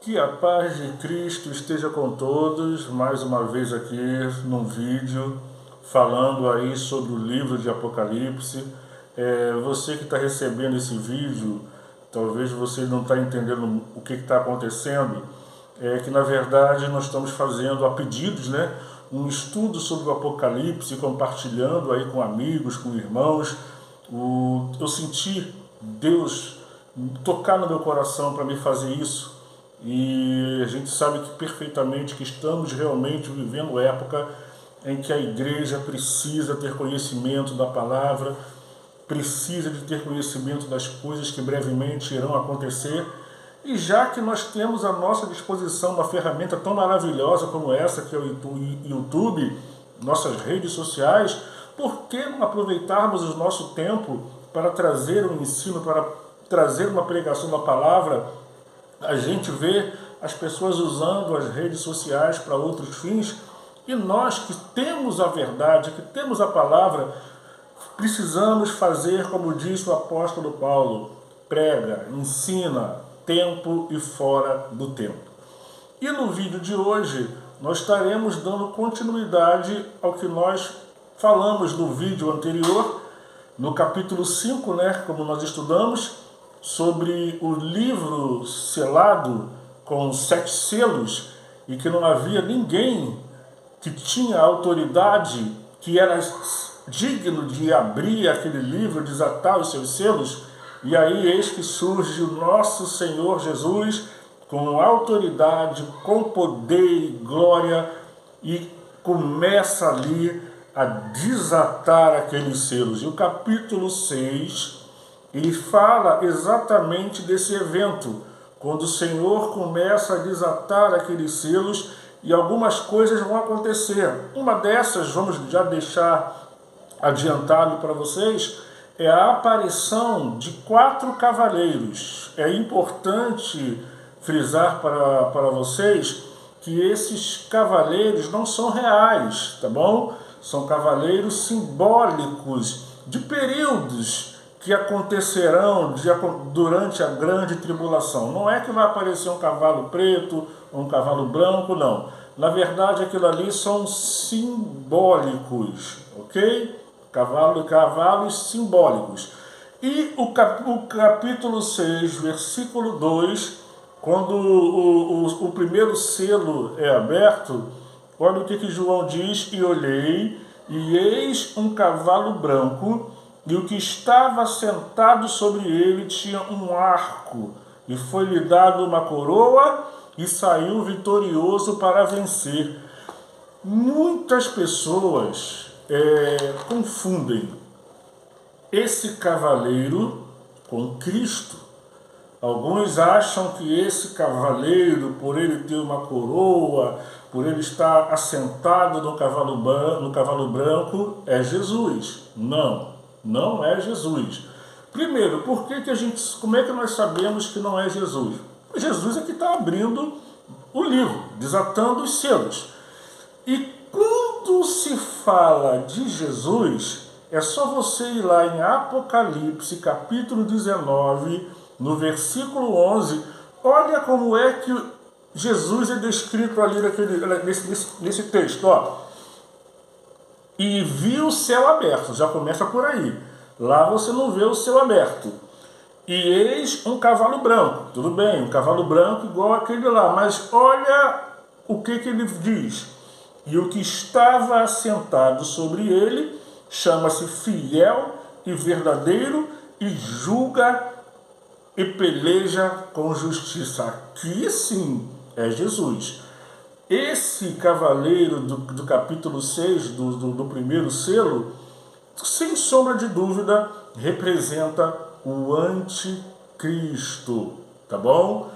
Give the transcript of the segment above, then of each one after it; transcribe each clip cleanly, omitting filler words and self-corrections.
Que a paz de Cristo esteja com todos, mais uma vez aqui num vídeo falando aí sobre o livro de Apocalipse. Você que está recebendo esse vídeo, talvez você não está entendendo o que está acontecendo, que na verdade nós estamos fazendo a pedidos, né, um estudo sobre o Apocalipse, compartilhando aí com amigos, com irmãos. Eu senti Deus tocar no meu coração para me fazer isso. E a gente sabe que perfeitamente que estamos realmente vivendo época em que a igreja precisa ter conhecimento da palavra, precisa de ter conhecimento das coisas que brevemente irão acontecer. E já que nós temos à nossa disposição uma ferramenta tão maravilhosa como essa, que é o YouTube, nossas redes sociais, por que não aproveitarmos o nosso tempo para trazer um ensino, para trazer uma pregação da palavra? A gente vê as pessoas usando as redes sociais para outros fins, e nós que temos a verdade, que temos a palavra, precisamos fazer como disse o apóstolo Paulo: prega, ensina, tempo e fora do tempo. E no vídeo de hoje nós estaremos dando continuidade ao que nós falamos no vídeo anterior, no capítulo 5, né, como nós estudamos, sobre o livro selado com 7 selos, e que não havia ninguém que tinha autoridade, que era digno de abrir aquele livro, desatar os seus selos. E aí eis que surge o nosso Senhor Jesus com autoridade, com poder e glória, e começa ali a desatar aqueles selos. E o capítulo 6, ele fala exatamente desse evento, quando o Senhor começa a desatar aqueles selos e algumas coisas vão acontecer. Uma dessas, vamos já deixar adiantado para vocês, é a aparição de 4 cavaleiros. É importante frisar para vocês que esses cavaleiros não são reais, tá bom? São cavaleiros simbólicos de períodos que acontecerão durante a grande tribulação. Não é que vai aparecer um cavalo preto ou um cavalo branco, não. Na verdade, aquilo ali são simbólicos, ok? Cavalos simbólicos. E o capítulo 6, versículo 2, quando o primeiro selo é aberto, olha o que João diz: e olhei, e eis um cavalo branco, e o que estava sentado sobre ele tinha um arco, e foi-lhe dado uma coroa, e saiu vitorioso para vencer. Muitas pessoas confundem esse cavaleiro com Cristo. Alguns acham que esse cavaleiro, por ele ter uma coroa, por ele estar assentado no cavalo branco, é Jesus. Não. Não é Jesus. Primeiro, como é que nós sabemos que não é Jesus? Jesus é que está abrindo o livro, desatando os selos. E quando se fala de Jesus, é só você ir lá em Apocalipse, capítulo 19, no versículo 11. Olha como é que Jesus é descrito ali nesse texto, ó. E viu o céu aberto, já começa por aí. Lá você não vê o céu aberto. E eis um cavalo branco. Tudo bem, um cavalo branco igual aquele lá, mas olha o que ele diz. E o que estava assentado sobre ele chama-se Fiel e Verdadeiro, e julga e peleja com justiça. Aqui sim é Jesus. Esse cavaleiro do capítulo 6, do primeiro selo, sem sombra de dúvida, representa o anticristo, tá bom?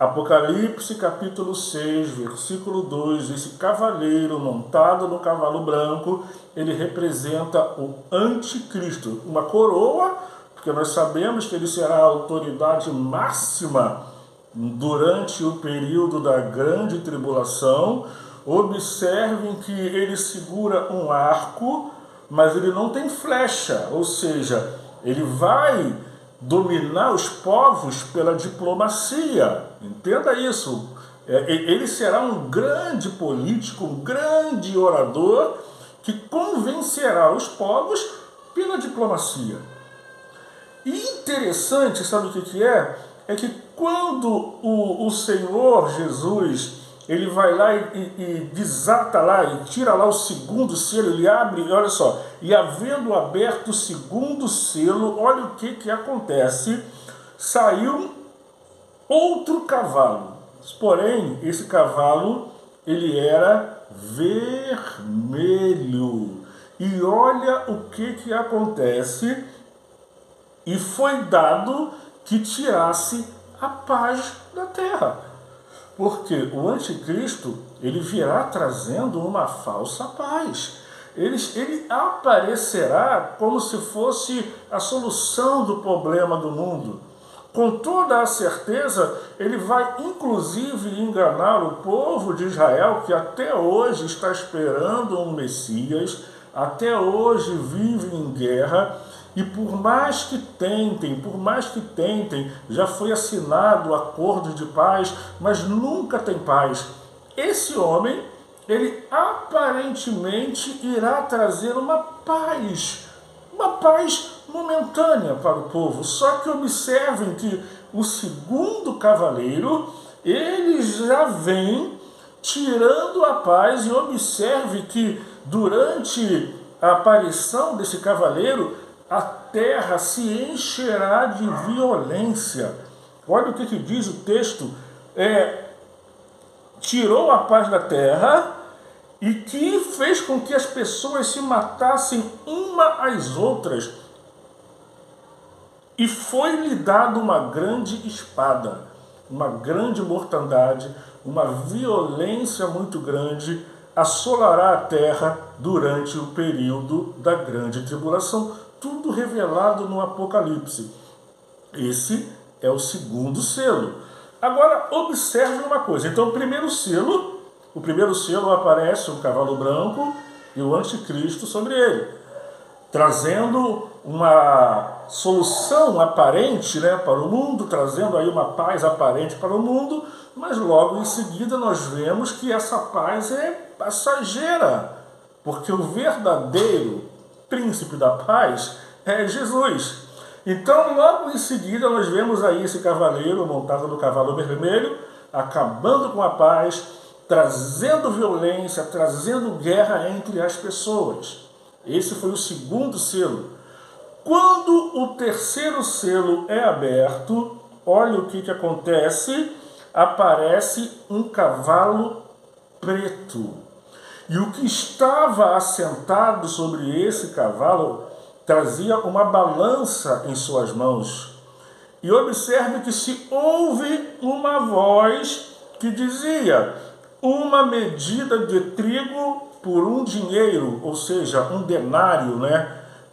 Apocalipse capítulo 6, versículo 2, esse cavaleiro montado no cavalo branco, ele representa o anticristo. Uma coroa, porque nós sabemos que ele será a autoridade máxima durante o período da grande tribulação. Observem que ele segura um arco, mas ele não tem flecha, ou seja, ele vai dominar os povos pela diplomacia. Entenda isso. Ele será um grande político, um grande orador que convencerá os povos pela diplomacia. E interessante, sabe o que é? É que quando o Senhor Jesus, ele vai lá e desata lá, e tira lá o segundo selo, ele abre, olha só, e havendo aberto o segundo selo, olha o que acontece, saiu outro cavalo, porém, esse cavalo, ele era vermelho, e olha o que acontece, e foi dado que tirasse a paz da terra. Porque o anticristo, ele virá trazendo uma falsa paz. Ele aparecerá como se fosse a solução do problema do mundo. Com toda a certeza, ele vai inclusive enganar o povo de Israel, que até hoje está esperando um Messias, até hoje vive em guerra, e por mais que tentem, já foi assinado o acordo de paz, mas nunca tem paz. Esse homem, ele aparentemente irá trazer uma paz momentânea para o povo. Só que observem que o segundo cavaleiro, ele já vem tirando a paz, e observe que durante a aparição desse cavaleiro, a terra se encherá de violência. Olha o que diz o texto. Tirou a paz da terra e que fez com que as pessoas se matassem uma às outras. E foi-lhe dada uma grande espada, uma grande mortandade, uma violência muito grande, assolará a terra durante o período da grande tribulação. Tudo revelado no Apocalipse. Esse é o segundo selo. Agora, observe uma coisa. Então, o primeiro selo aparece um cavalo branco e o anticristo sobre ele, trazendo uma solução aparente, para o mundo, trazendo aí uma paz aparente para o mundo, mas logo em seguida nós vemos que essa paz é passageira, porque o verdadeiro príncipe da paz é Jesus. Então, logo em seguida, nós vemos aí esse cavaleiro montado no cavalo vermelho, acabando com a paz, trazendo violência, trazendo guerra entre as pessoas. Esse foi o segundo selo. Quando o terceiro selo é aberto, olha o que acontece, aparece um cavalo preto. E o que estava assentado sobre esse cavalo trazia uma balança em suas mãos. E observe que se ouve uma voz que dizia: uma medida de trigo por um dinheiro, ou seja, um denário,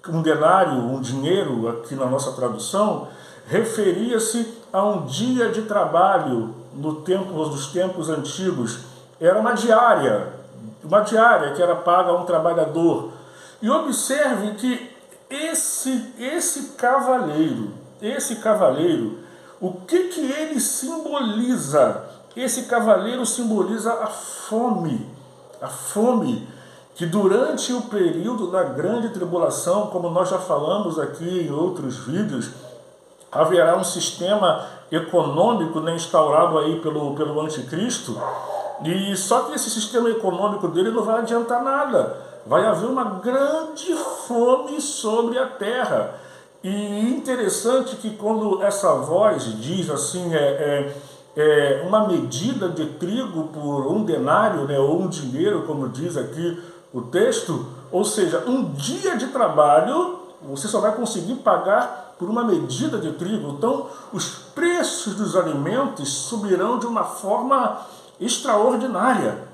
um dinheiro, aqui na nossa tradução, referia-se a um dia de trabalho nos tempos antigos. Era uma diária que era paga a um trabalhador. E observe que esse cavaleiro, o que ele simboliza? Esse cavaleiro simboliza a fome que durante o período da grande tribulação, como nós já falamos aqui em outros vídeos, haverá um sistema econômico instaurado aí pelo anticristo, e só que esse sistema econômico dele não vai adiantar nada. Vai haver uma grande fome sobre a terra. E interessante que quando essa voz diz assim, uma medida de trigo por um denário, ou um dinheiro, como diz aqui o texto, ou seja, um dia de trabalho, você só vai conseguir pagar por uma medida de trigo. Então, os preços dos alimentos subirão de uma forma extraordinária,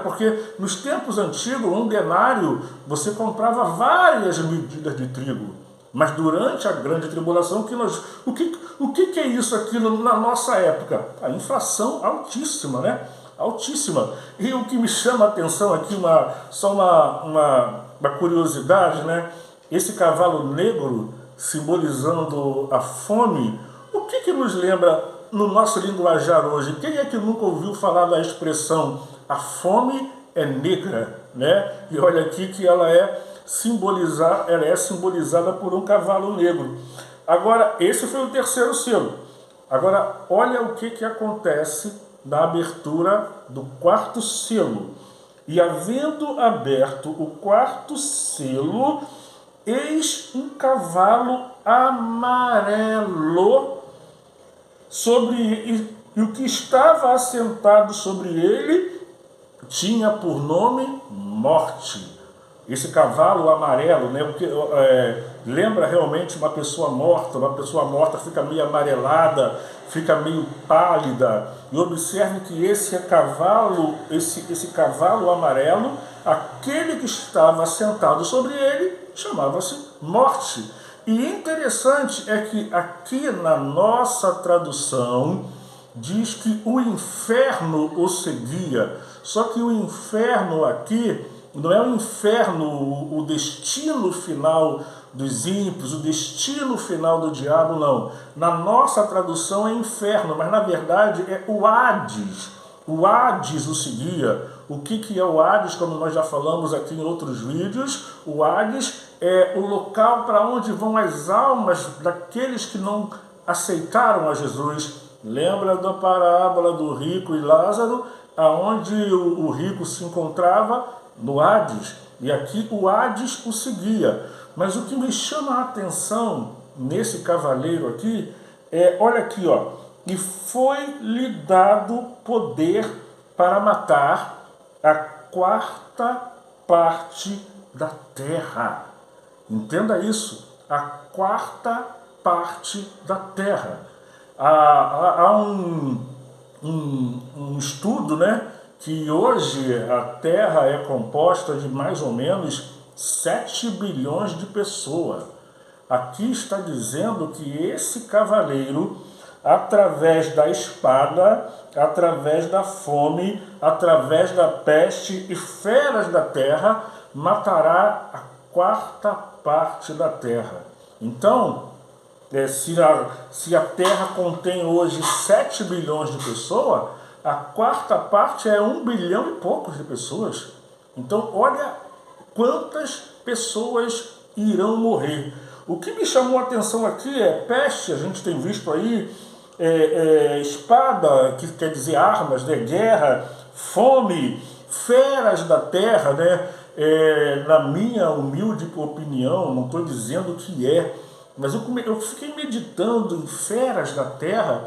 porque nos tempos antigos, um denário, você comprava várias medidas de trigo. Mas durante a grande tribulação, o que é isso aqui na nossa época? A inflação altíssima, altíssima. E o que me chama a atenção aqui, só uma curiosidade, esse cavalo negro simbolizando a fome, o que nos lembra no nosso linguajar hoje? Quem é que nunca ouviu falar da expressão a fome é negra, né? E olha aqui que ela é simbolizada por um cavalo negro. Agora, esse foi o terceiro selo. Agora, olha o que acontece na abertura do quarto selo. E havendo aberto o quarto selo, eis um cavalo amarelo e o que estava assentado sobre ele tinha por nome Morte. Esse cavalo amarelo, né, lembra realmente uma pessoa morta fica meio amarelada, fica meio pálida. E observe que esse cavalo amarelo, aquele que estava sentado sobre ele, chamava-se Morte. E interessante é que aqui na nossa tradução diz que o inferno o seguia. Só que o inferno aqui não é o inferno, o destino final dos ímpios, o destino final do diabo, não. Na nossa tradução é inferno, mas na verdade é o Hades. O Hades o seguia. O que é o Hades, como nós já falamos aqui em outros vídeos? O Hades é o local para onde vão as almas daqueles que não aceitaram a Jesus. Lembra da parábola do rico e Lázaro, aonde o rico se encontrava? No Hades. E aqui o Hades o seguia. Mas o que me chama a atenção nesse cavaleiro aqui olha aqui, ó. E foi-lhe dado poder para matar a quarta parte da terra. Entenda isso. A quarta parte da terra. Há um estudo, né? Que hoje a Terra é composta de mais ou menos 7 bilhões de pessoas. Aqui está dizendo que esse cavaleiro, através da espada, através da fome, através da peste e feras da terra, matará a quarta parte da terra. Então, se a Terra contém hoje 7 bilhões de pessoas, a quarta parte é 1 bilhão e poucos de pessoas. Então, olha quantas pessoas irão morrer. O que me chamou a atenção aqui é peste, a gente tem visto aí, espada, que quer dizer armas, né? Guerra, fome, feras da terra, né? Na minha humilde opinião, não estou dizendo que mas eu fiquei meditando em feras da terra.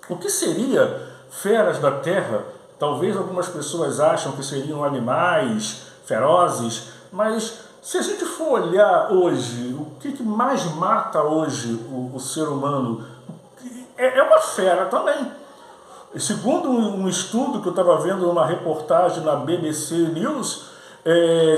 O que seria feras da terra? Talvez algumas pessoas acham que seriam animais ferozes, mas se a gente for olhar hoje, o que mais mata hoje o ser humano é uma fera também. Segundo um estudo que eu estava vendo numa reportagem na BBC News,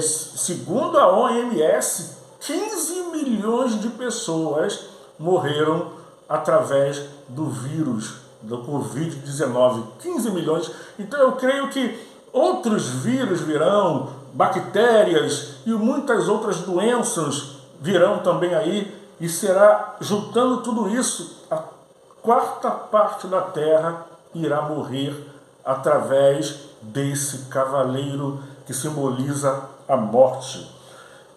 segundo a OMS, 15 milhões de pessoas morreram através do vírus do Covid-19, 15 milhões. Então eu creio que outros vírus virão, bactérias e muitas outras doenças virão também aí, e será, juntando tudo isso, a quarta parte da terra irá morrer através desse cavaleiro que simboliza a morte.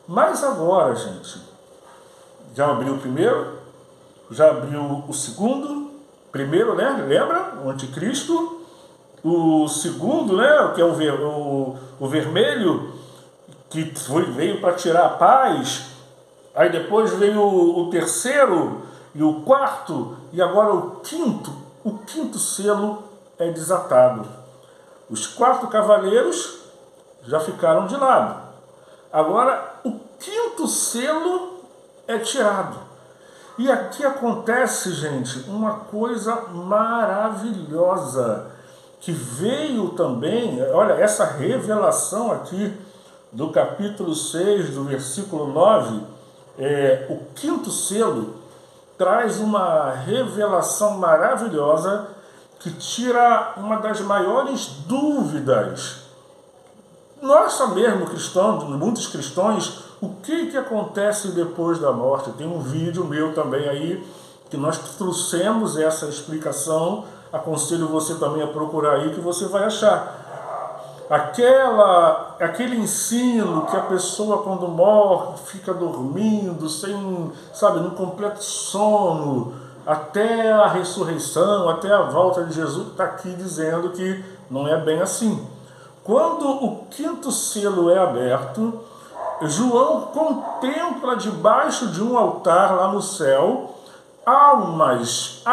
Mas agora, gente, já abriu o primeiro, já abriu o segundo. Primeiro, né? Lembra? O anticristo. O segundo, né? Que é o vermelho, que veio para tirar a paz. Aí depois veio o terceiro e o quarto. E agora o quinto. O quinto selo é desatado. Os 4 cavaleiros já ficaram de lado. Agora o quinto selo é tirado. E aqui acontece, gente, uma coisa maravilhosa, que veio também, olha, essa revelação aqui do capítulo 6, do versículo 9, o quinto selo traz uma revelação maravilhosa que tira uma das maiores dúvidas. Nós mesmo, cristãos, muitos cristãos, o que acontece depois da morte. Tem um vídeo meu também aí, que nós trouxemos essa explicação. Aconselho você também a procurar aí, que você vai achar. Aquele ensino que a pessoa quando morre fica dormindo, sem, sabe, num completo sono, até a ressurreição, até a volta de Jesus, está aqui dizendo que não é bem assim. Quando o quinto selo é aberto, João contempla debaixo de um altar lá no céu almas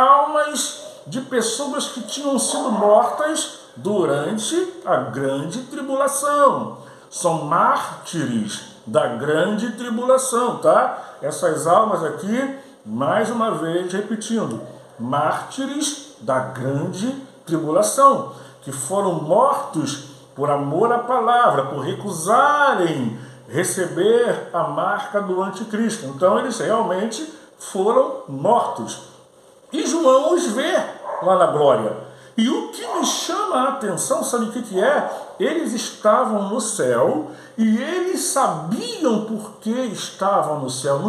de pessoas que tinham sido mortas durante a grande tribulação. São mártires da grande tribulação, tá? Essas almas aqui, mais uma vez repetindo, mártires da grande tribulação, que foram mortos por amor à palavra, por recusarem receber a marca do anticristo. Então eles realmente foram mortos. E João os vê lá na glória. E o que me chama a atenção, sabe o que é? Eles estavam no céu e eles sabiam por que estavam no céu.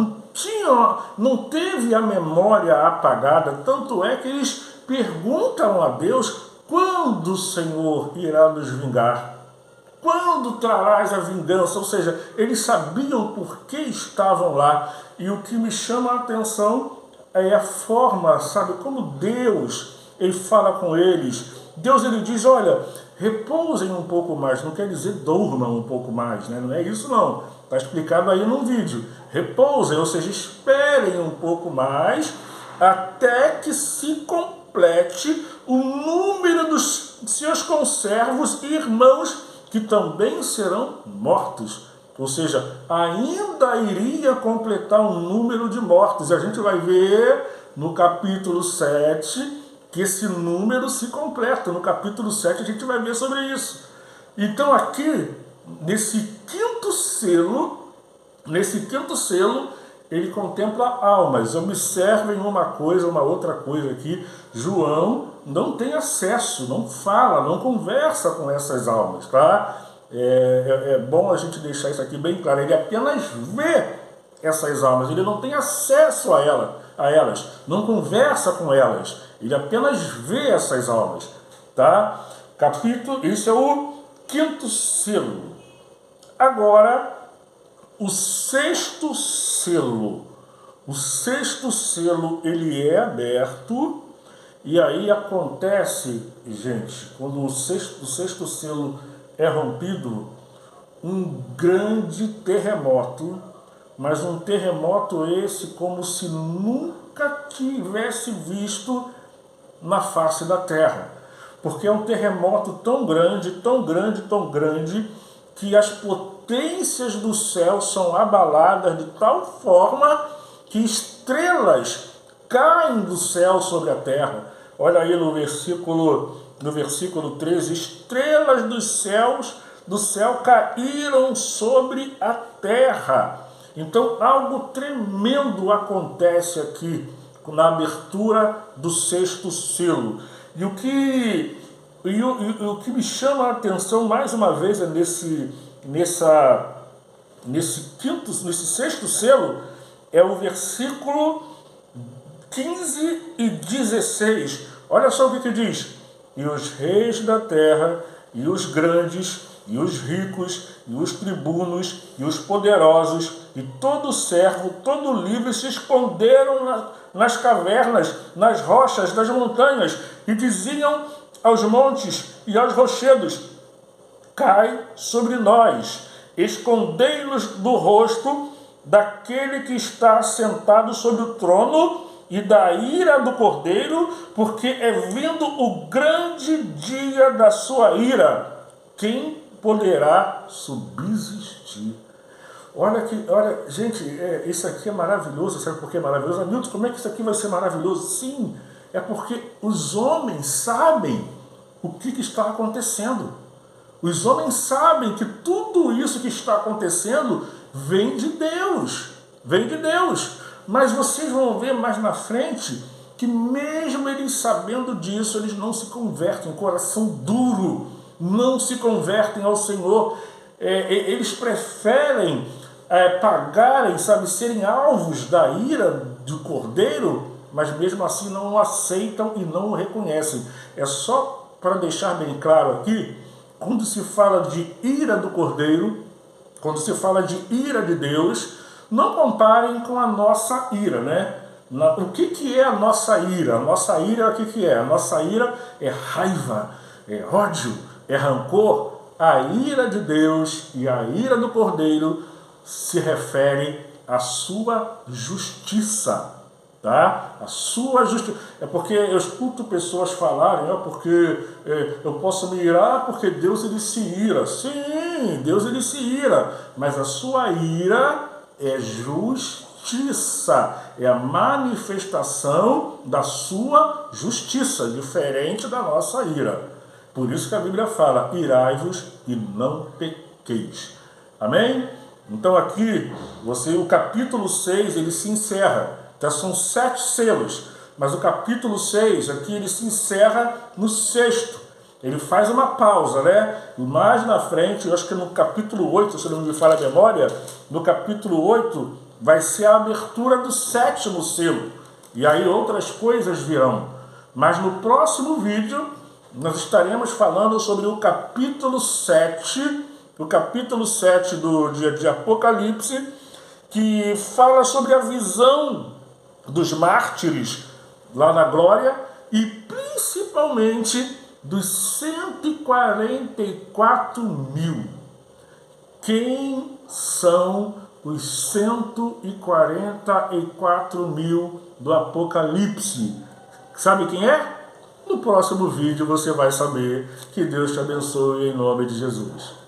Não teve a memória apagada. Tanto é que eles perguntam a Deus: quando o Senhor irá nos vingar? Quando trarás a vingança? Ou seja, eles sabiam por que estavam lá. E o que me chama a atenção é a forma, sabe, como Deus, ele fala com eles. Deus, ele diz: olha, repousem um pouco mais. Não quer dizer durmam um pouco mais, né? Não é isso não. Está explicado aí no vídeo. Repousem, ou seja, esperem um pouco mais até que se complete o número dos seus conservos e irmãos que também serão mortos. Ou seja, ainda iria completar um número de mortos. E a gente vai ver no capítulo 7 que esse número se completa. No capítulo 7 a gente vai ver sobre isso. Então aqui, nesse quinto selo, ele contempla almas. Observem uma outra coisa aqui. João não tem acesso, não fala, não conversa com essas almas, tá? É bom a gente deixar isso aqui bem claro. Ele apenas vê essas almas, ele não tem acesso a elas, não conversa com elas, ele apenas vê essas almas, tá? Isso é o quinto selo. Agora, o sexto selo. O sexto selo, ele é aberto, e aí acontece, gente, quando o sexto selo é rompido, um grande terremoto, mas um terremoto esse como se nunca tivesse visto na face da terra. Porque é um terremoto tão grande, tão grande, tão grande, que as potências do céu são abaladas de tal forma que estrelas caem do céu sobre a terra. Olha aí no versículo 13, estrelas do céu caíram sobre a terra. Então algo tremendo acontece aqui na abertura do sexto selo. E o que me chama a atenção mais uma vez é nesse sexto selo, é o versículo 15 e 16. Olha só o que diz: e os reis da terra, e os grandes, e os ricos, e os tribunos, e os poderosos, e todo servo, todo livre se esconderam nas cavernas, nas rochas das montanhas, e diziam aos montes e aos rochedos: cai sobre nós, escondei-nos do rosto daquele que está sentado sobre o trono e da ira do Cordeiro, porque é vindo o grande dia da sua ira. Quem poderá subsistir? Olha, gente, isso aqui é maravilhoso. Sabe por que é maravilhoso? Hamilton, como é que isso aqui vai ser maravilhoso? Sim, é porque os homens sabem o que está acontecendo. Os homens sabem que tudo isso que está acontecendo vem de Deus. Vem de Deus. Mas vocês vão ver mais na frente que mesmo eles sabendo disso, eles não se convertem, coração duro, não se convertem ao Senhor. Eles preferem pagarem, sabe, serem alvos da ira do Cordeiro, mas mesmo assim não o aceitam e não o reconhecem. É só para deixar bem claro aqui, quando se fala de ira do Cordeiro, quando se fala de ira de Deus, não comparem com a nossa ira, né? O que é a nossa ira? A nossa ira, o que é? A nossa ira é raiva, é ódio, é rancor. A ira de Deus e a ira do Cordeiro se referem à sua justiça, tá? A sua justiça. É porque eu escuto pessoas falarem, porque eu posso me irar porque Deus ele se ira. Sim, Deus ele se ira, mas a sua ira é justiça, é a manifestação da sua justiça, diferente da nossa ira. Por isso que a Bíblia fala, irai-vos e não pequeis. Amém? Então aqui, o capítulo 6, ele se encerra. Então são 7 selos, mas o capítulo 6, aqui ele se encerra no 6º. Ele faz uma pausa, né? E mais na frente, eu acho que no capítulo 8, se não me falha a memória, no capítulo 8 vai ser a abertura do 7º selo. E aí outras coisas virão. Mas no próximo vídeo, nós estaremos falando sobre o capítulo 7, de Apocalipse, que fala sobre a visão dos mártires lá na glória e principalmente dos 144 mil. Quem são os 144 mil do Apocalipse? Sabe quem é? No próximo vídeo você vai saber. Que Deus te abençoe em nome de Jesus.